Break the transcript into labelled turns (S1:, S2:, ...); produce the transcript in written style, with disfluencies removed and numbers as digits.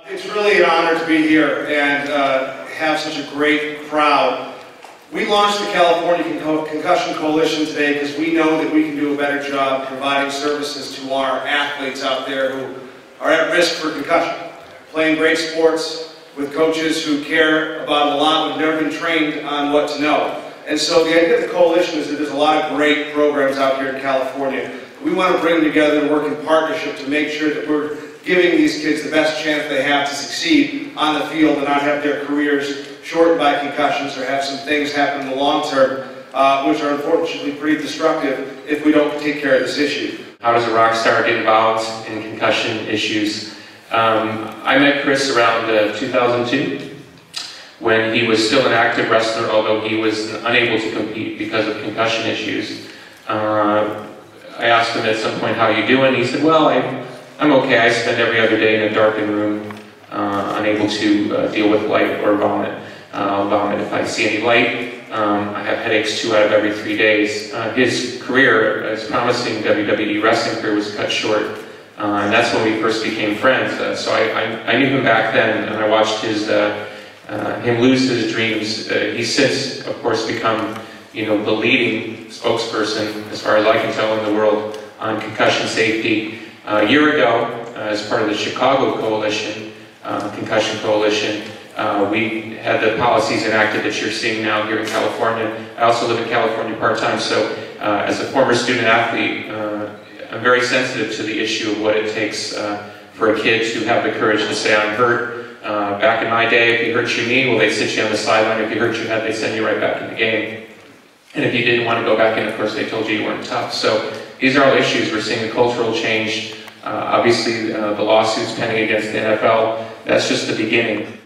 S1: It's really an honor to be here and have such a great crowd. We launched the California Concussion Coalition today because we know that we can do a better job providing services to our athletes out there who are at risk for concussion. Playing great sports with coaches who care about it a lot, but have never been trained on what to know. And so the idea of the coalition is that there's a lot of great programs out here in California. We want to bring them together and work in partnership to make sure that we're giving these kids the best chance they have to succeed on the field and not have their careers shortened by concussions or have some things happen in the long term, which are unfortunately pretty destructive if we don't take care of this issue.
S2: How does a rock star get involved in concussion issues? I met Chris around 2002 when he was still an active wrestler, although he was unable to compete because of concussion issues. I asked him at some point, how are you doing? He said, well, I'm okay. I spend every other day in a darkened room, unable to deal with light or vomit. I'll vomit if I see any light. I have headaches 2 out of every 3 days. His career, his promising WWE wrestling career, was cut short. And that's when we first became friends. So I knew him back then, and I watched him lose his dreams. He's since, of course, become, the leading spokesperson, as far as I can tell, in the world on concussion safety. A year ago, as part of the Chicago Coalition, Concussion Coalition, we had the policies enacted that you're seeing now here in California. I also live in California part-time, so as a former student athlete, I'm very sensitive to the issue of what it takes for a kid to have the courage to say, I'm hurt. Back in my day, if you hurt your knee, well, they'd sit you on the sideline. If you hurt your head, they'd send you right back in the game. And if you didn't want to go back in, of course, they told you you weren't tough. So these are all issues. We're seeing a cultural change. Obviously, the lawsuits pending against the NFL, that's just the beginning.